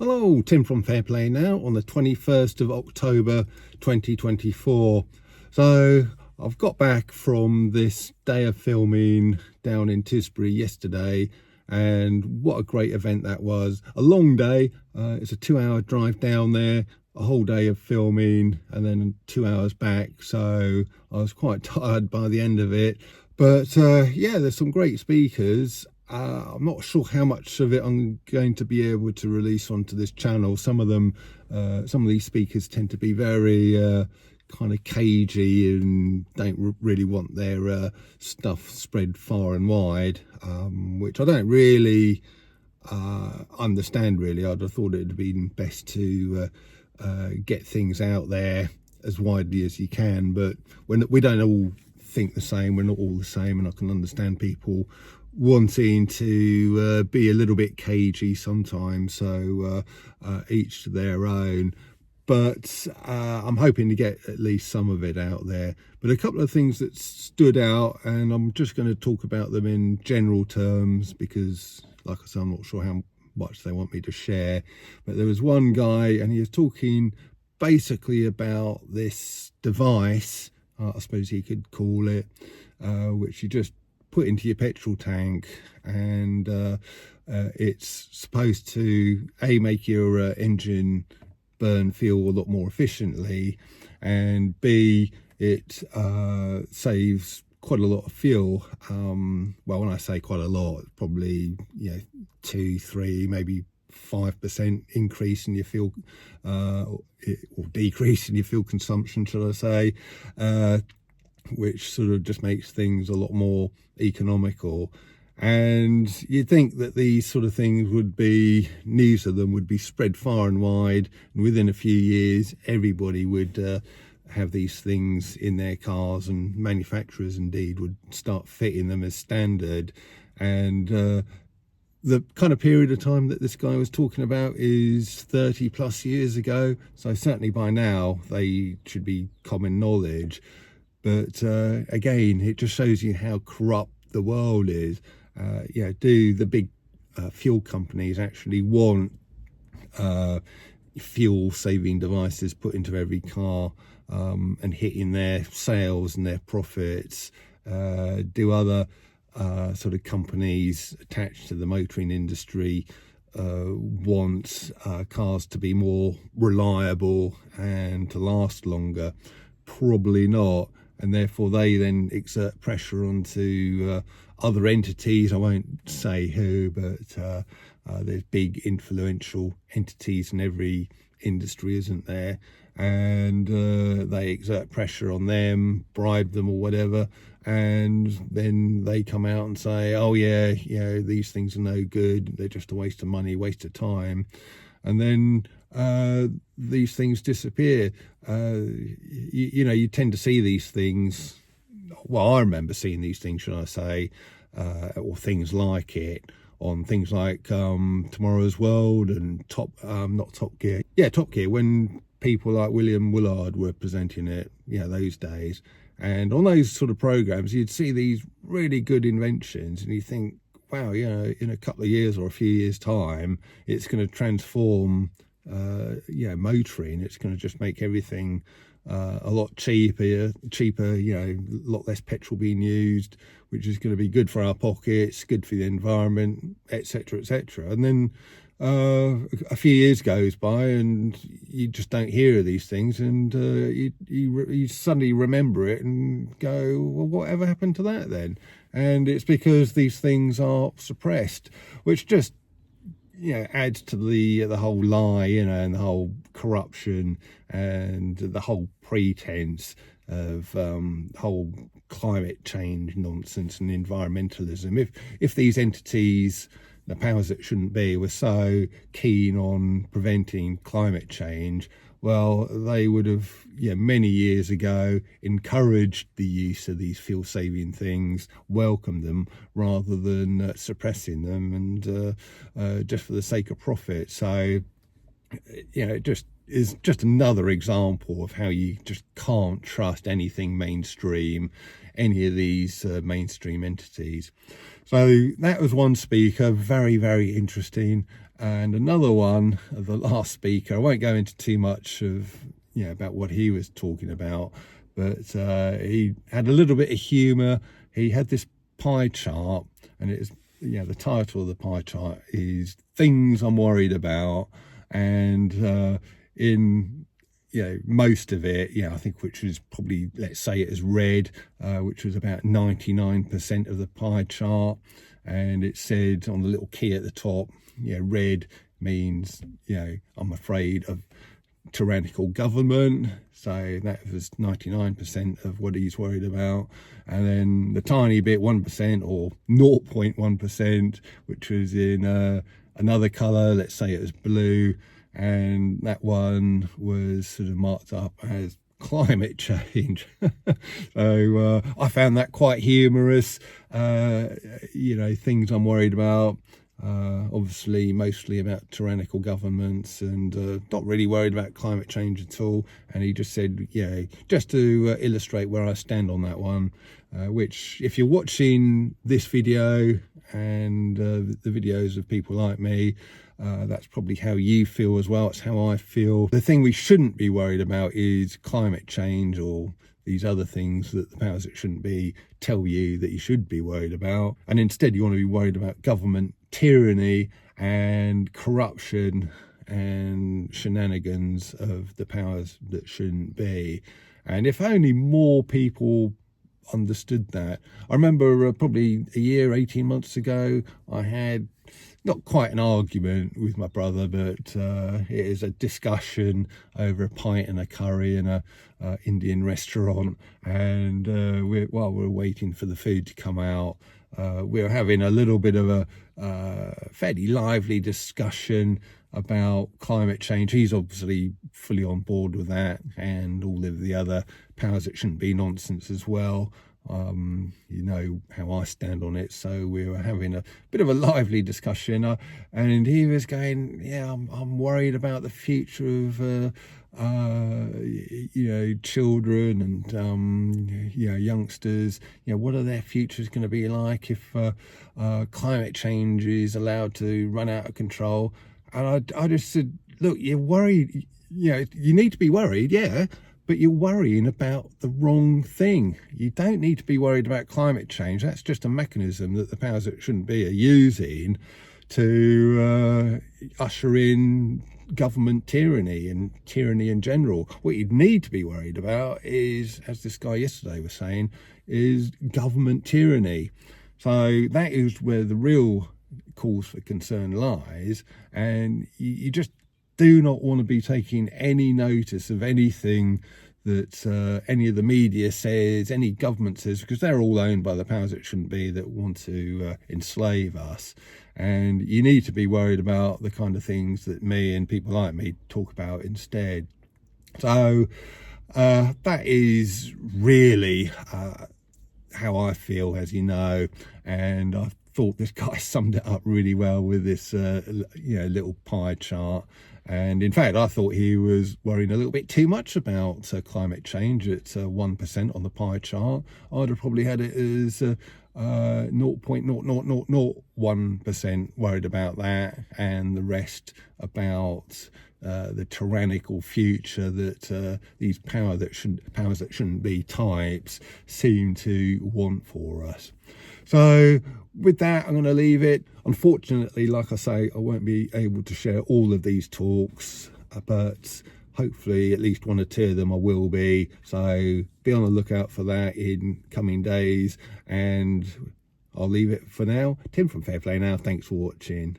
Hello, Tim from Fairplay now on the 21st of October 2024. So I've got back from this day of filming down in Tisbury yesterday, and what a great event that was. A long day. It's a 2-hour drive down there, a whole day of filming, and then 2 hours back. So I was quite tired by the end of it. But yeah, there's some great speakers. I'm not sure how much of it I'm going to be able to release onto this channel. Some of these speakers tend to be very kind of cagey and don't really want their stuff spread far and wide, which I don't really understand really. I'd have thought it'd have been best to get things out there as widely as you can, but when we don't all think the same, we're not all the same, and I can understand people wanting to be a little bit cagey sometimes, so each to their own. But I'm hoping to get at least some of it out there. But a couple of things that stood out, and I'm just going to talk about them in general terms because, like I said, I'm not sure how much they want me to share. But there was one guy, and he was talking basically about this device, I suppose you could call it, which you just put into your petrol tank, and it's supposed to make your engine burn fuel a lot more efficiently, and B, it saves quite a lot of fuel. Well, when I say quite a lot, probably 2, 3, maybe 5% increase in your fuel or decrease in your fuel consumption, should I say, which sort of just makes things a lot more economical. And you'd think that these sort of things would be, news of them would be spread far and wide, and within a few years everybody would have these things in their cars, and manufacturers indeed would start fitting them as standard. And the kind of period of time that this guy was talking about is 30 plus years ago, so certainly by now they should be common knowledge. But again, it just shows you how corrupt the world is. Do the big fuel companies actually want fuel saving devices put into every car and hitting their sales and their profits? Do other sort of companies attached to the motoring industry want cars to be more reliable and to last longer? Probably not. And therefore they then exert pressure onto other entities. I won't say who, but there's big influential entities in every industry, isn't there? And they exert pressure on them, bribe them or whatever, and then they come out and say, oh yeah, these things are no good, they're just a waste of money, waste of time. And then these things disappear. You tend to see these things, well, I remember seeing these things, should I say, or things like it, on things like Tomorrow's World and Top Gear, when people like William Willard were presenting it, those days. And on those sort of programs, you'd see these really good inventions, and you think, wow, in a couple of years or a few years time, it's going to transform motoring. It's going to just make everything a lot cheaper, a lot less petrol being used, which is going to be good for our pockets, good for the environment, etc., etc. And then a few years goes by and you just don't hear of these things, and you suddenly remember it and go, well, whatever happened to that then? And it's because these things are suppressed, which just adds to the whole lie, and the whole corruption and the whole pretense of whole climate change nonsense and environmentalism. If these entities, the powers that shouldn't be, were so keen on preventing climate change, well, they would have, many years ago, encouraged the use of these fuel-saving things, welcomed them, rather than suppressing them, and just for the sake of profit. So, it just is just another example of how you just can't trust anything mainstream, any of these mainstream entities. So that was one speaker, very, very interesting. And another one, the last speaker, I won't go into too much of, about what he was talking about, but he had a little bit of humour. He had this pie chart, and it's, the title of the pie chart is Things I'm Worried About. And in most of it, I think, which was probably, let's say it as red, which was about 99% of the pie chart. And it said on the little key at the top, red means, I'm afraid of tyrannical government. So that was 99% of what he's worried about. And then the tiny bit, 1% or 0.1%, which was in another colour, let's say it was blue, and that one was sort of marked up as climate change. So I found that quite humorous. Things I'm worried about, obviously mostly about tyrannical governments, and not really worried about climate change at all. And he just said, just to illustrate where I stand on that one, which, if you're watching this video and the videos of people like me, that's probably how you feel as well. It's how I feel. The thing we shouldn't be worried about is climate change or these other things that the powers that shouldn't be tell you that you should be worried about. And instead you want to be worried about government tyranny and corruption and shenanigans of the powers that shouldn't be. And if only more people understood that. I remember probably a year, 18 months ago, I had not quite an argument with my brother, but it is a discussion over a pint and a curry in a Indian restaurant. And while we're waiting for the food to come out, we were having a little bit of a fairly lively discussion about climate change. He's obviously fully on board with that, and all of the other powers that shouldn't be nonsense as well. You know how I stand on it. So we were having a bit of a lively discussion, and he was going, I'm worried about the future of children and youngsters. What are their futures going to be like if climate change is allowed to run out of control? And I just said, look, you're worried, you need to be worried, but you're worrying about the wrong thing. You don't need to be worried about climate change. That's just a mechanism that the powers that shouldn't be are using to usher in government tyranny and tyranny in general. What you'd need to be worried about is, as this guy yesterday was saying, is government tyranny. So that is where the real cause for concern lies, and you just do not want to be taking any notice of anything that any of the media says, any government says, because they're all owned by the powers that shouldn't be that want to enslave us. And you need to be worried about the kind of things that me and people like me talk about instead. So that is really how I feel, as you know, and I thought this guy summed it up really well with this little pie chart. And in fact, I thought he was worrying a little bit too much about climate change at 1% on the pie chart. I'd have probably had it as 0.00001% worried about that, and the rest about the tyrannical future that these powers that shouldn't be types seem to want for us. So with that, I'm going to leave it. Unfortunately, like I say, I won't be able to share all of these talks, but hopefully at least one or two of them I will be. So be on the lookout for that in coming days, and I'll leave it for now. Tim from Fair Play Now. Thanks for watching.